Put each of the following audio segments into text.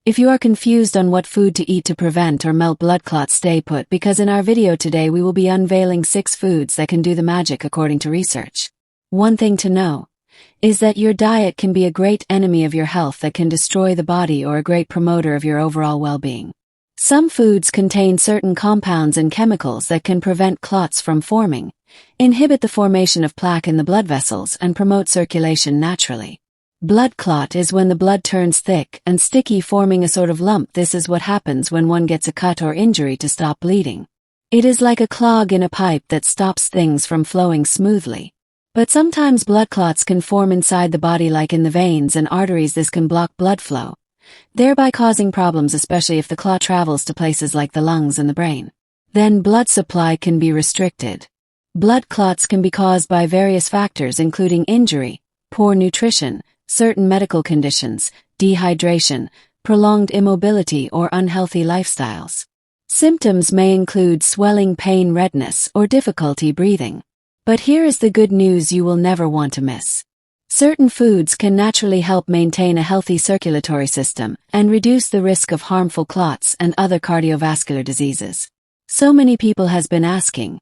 If you are confused on what food to eat to prevent or melt blood clots, stay put, because in our video today we will be unveiling 6 foods that can do the magic according to research. One thing to know is that your diet can be a great enemy of your health that can destroy the body or a great promoter of your overall well-being. Some foods contain certain compounds and chemicals that can prevent clots from forming, inhibit the formation of plaque in the blood vessels, and promote circulation naturally. Blood clot is when the blood turns thick and sticky, forming a sort of lump. This is what happens when one gets a cut or injury to stop bleeding. It is like a clog in a pipe that stops things from flowing smoothly. But sometimes blood clots can form inside the body, like in the veins and arteries. This can block blood flow, thereby causing problems, especially if the clot travels to places like the lungs and the brain. Then blood supply can be restricted. Blood clots can be caused by various factors, including injury, poor nutrition, certain medical conditions, dehydration, prolonged immobility, or unhealthy lifestyles. Symptoms may include swelling, pain, redness, or difficulty breathing. But here is the good news you will never want to miss. Certain foods can naturally help maintain a healthy circulatory system and reduce the risk of harmful clots and other cardiovascular diseases. So many people has been asking,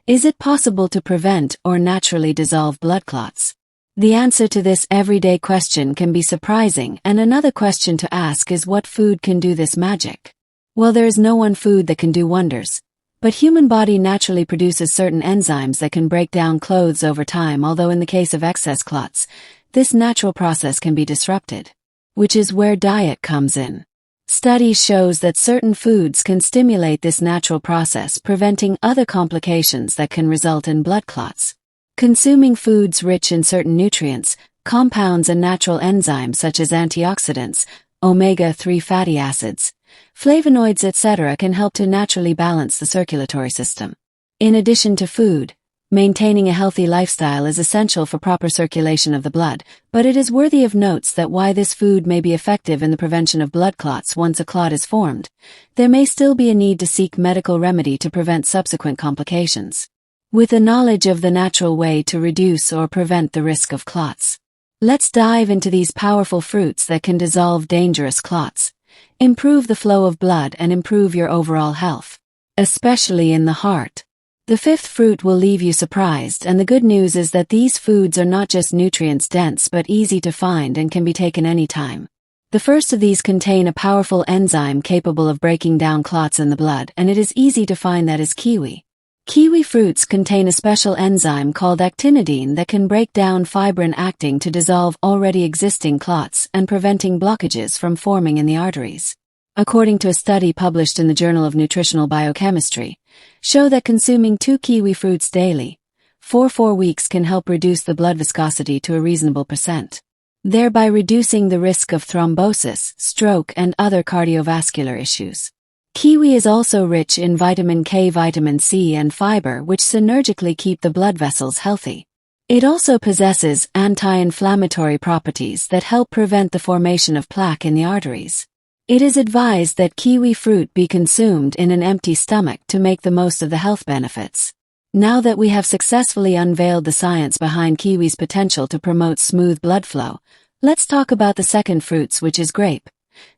is it possible to prevent or naturally dissolve blood clots? The answer to this everyday question can be surprising, and another question to ask is, what food can do this magic? Well, there is no one food that can do wonders, but human body naturally produces certain enzymes that can break down clothes over time, although in the case of excess clots, this natural process can be disrupted, which is where diet comes in. Studies shows that certain foods can stimulate this natural process, preventing other complications that can result in blood clots. Consuming foods rich in certain nutrients, compounds, and natural enzymes such as antioxidants, omega-3 fatty acids, flavonoids, etc. can help to naturally balance the circulatory system. In addition to food, maintaining a healthy lifestyle is essential for proper circulation of the blood, but it is worthy of notes that while this food may be effective in the prevention of blood clots once a clot is formed, there may still be a need to seek medical remedy to prevent subsequent complications. With the knowledge of the natural way to reduce or prevent the risk of clots, let's dive into these powerful fruits that can dissolve dangerous clots, improve the flow of blood, and improve your overall health, especially in the heart. The 5th fruit will leave you surprised, and the good news is that these foods are not just nutrients dense but easy to find and can be taken anytime. The first of these contain a powerful enzyme capable of breaking down clots in the blood, and it is easy to find. That is kiwi. Kiwi fruits contain a special enzyme called actinidine that can break down fibrin, acting to dissolve already existing clots and preventing blockages from forming in the arteries. According to a study published in the Journal of Nutritional Biochemistry, show that consuming 2 kiwi fruits daily for 4 weeks can help reduce the blood viscosity to a reasonable percent, thereby reducing the risk of thrombosis, stroke, and other cardiovascular issues. Kiwi is also rich in vitamin K, vitamin C, and fiber, which synergically keep the blood vessels healthy. It also possesses anti-inflammatory properties that help prevent the formation of plaque in the arteries. It is advised that kiwi fruit be consumed in an empty stomach to make the most of the health benefits. Now that we have successfully unveiled the science behind kiwi's potential to promote smooth blood flow, let's talk about the second fruit, which is grape.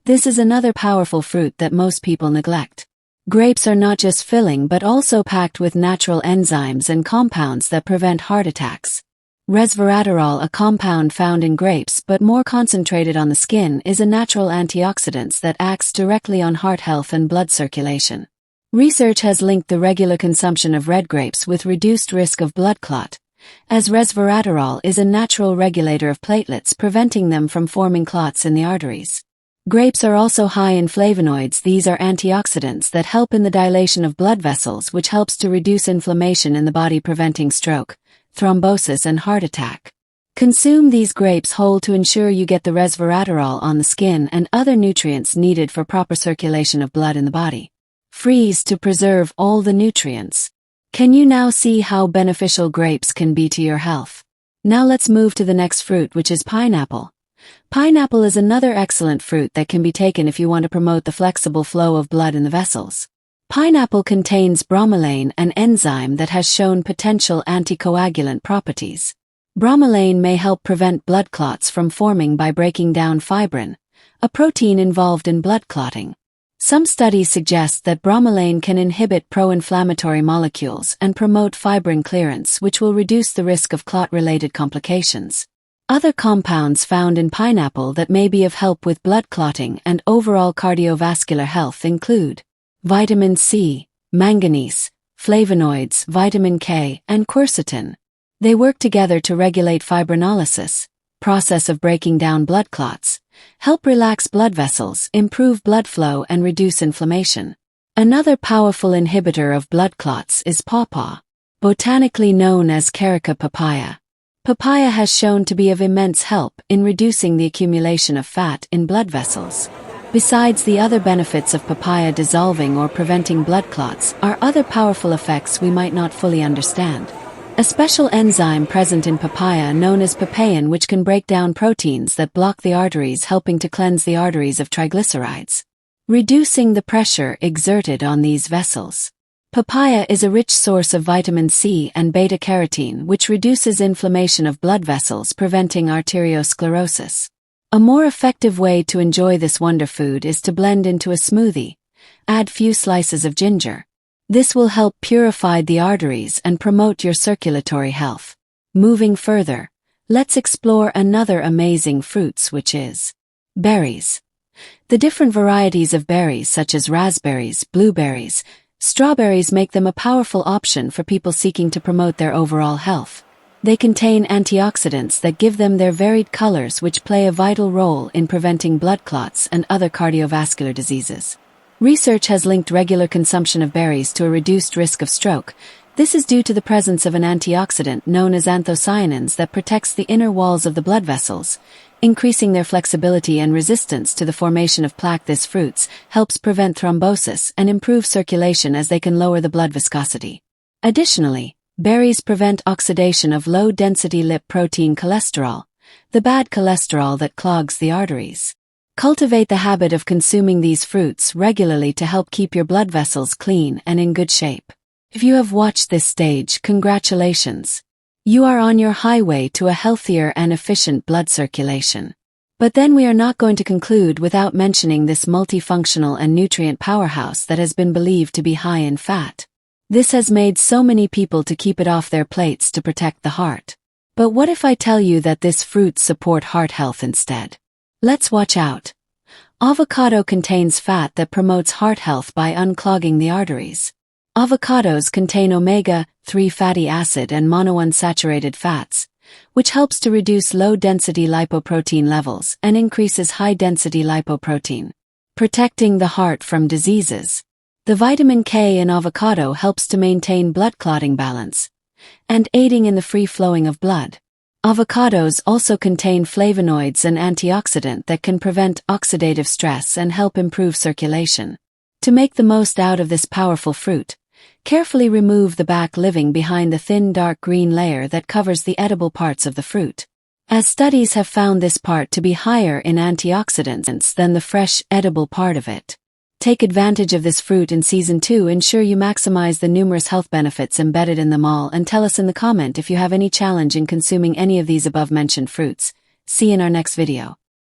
This is another powerful fruit that most people neglect. Grapes are not just filling but also packed with natural enzymes and compounds that prevent heart attacks. Resveratrol, a compound found in grapes but more concentrated on the skin, is a natural antioxidant that acts directly on heart health and blood circulation. Research has linked the regular consumption of red grapes with reduced risk of blood clot, as resveratrol is a natural regulator of platelets, preventing them from forming clots in the arteries. Grapes are also high in flavonoids. These are antioxidants that help in the dilation of blood vessels, which helps to reduce inflammation in the body, preventing stroke, thrombosis, and heart attack. Consume these grapes whole to ensure you get the resveratrol on the skin and other nutrients needed for proper circulation of blood in the body. Freeze to preserve all the nutrients. Can you now see how beneficial grapes can be to your health? Now let's move to the next fruit, which is pineapple. Pineapple is another excellent fruit that can be taken if you want to promote the flexible flow of blood in the vessels. Pineapple contains bromelain, an enzyme that has shown potential anticoagulant properties. Bromelain may help prevent blood clots from forming by breaking down fibrin, a protein involved in blood clotting. Some studies suggest that bromelain can inhibit pro-inflammatory molecules and promote fibrin clearance, which will reduce the risk of clot-related complications. Other compounds found in pineapple that may be of help with blood clotting and overall cardiovascular health include vitamin C, manganese, flavonoids, vitamin K, and quercetin. They work together to regulate fibrinolysis, process of breaking down blood clots, help relax blood vessels, improve blood flow, and reduce inflammation. Another powerful inhibitor of blood clots is pawpaw, botanically known as Carica papaya. Papaya has shown to be of immense help in reducing the accumulation of fat in blood vessels. Besides the other benefits of papaya dissolving or preventing blood clots are other powerful effects we might not fully understand. A special enzyme present in papaya known as papain, which can break down proteins that block the arteries, helping to cleanse the arteries of triglycerides, reducing the pressure exerted on these vessels. Papaya is a rich source of vitamin C and beta-carotene, which reduces inflammation of blood vessels, preventing arteriosclerosis. A more effective way to enjoy this wonder food is to blend into a smoothie. Add few slices of ginger. This will help purify the arteries and promote your circulatory health. Moving further, let's explore another amazing fruits, which is berries. The different varieties of berries such as raspberries, blueberries, strawberries make them a powerful option for people seeking to promote their overall health. They contain antioxidants that give them their varied colors, which play a vital role in preventing blood clots and other cardiovascular diseases. Research has linked regular consumption of berries to a reduced risk of stroke. This is due to the presence of an antioxidant known as anthocyanins that protects the inner walls of the blood vessels, increasing their flexibility and resistance to the formation of plaque. This fruits helps prevent thrombosis and improve circulation as they can lower the blood viscosity. Additionally, berries prevent oxidation of low-density lipoprotein cholesterol, the bad cholesterol that clogs the arteries. Cultivate the habit of consuming these fruits regularly to help keep your blood vessels clean and in good shape. If you have watched this stage, congratulations. You are on your highway to a healthier and efficient blood circulation. But then we are not going to conclude without mentioning this multifunctional and nutrient powerhouse that has been believed to be high in fat. This has made so many people to keep it off their plates to protect the heart. But what if I tell you that this fruit support heart health instead? Let's watch out. Avocado contains fat that promotes heart health by unclogging the arteries. Avocados contain omega-3 fatty acid and monounsaturated fats, which helps to reduce low-density lipoprotein levels and increases high-density lipoprotein, protecting the heart from diseases. The vitamin K in avocado helps to maintain blood clotting balance and aiding in the free flowing of blood. Avocados also contain flavonoids and antioxidant that can prevent oxidative stress and help improve circulation. To make the most out of this powerful fruit, carefully remove the back living behind the thin dark green layer that covers the edible parts of the fruit, as studies have found this part to be higher in antioxidants than the fresh, edible part of it. Take advantage of this fruit in Season 2. Ensure you maximize the numerous health benefits embedded in them all, and tell us in the comment if you have any challenge in consuming any of these above-mentioned fruits. See you in our next video.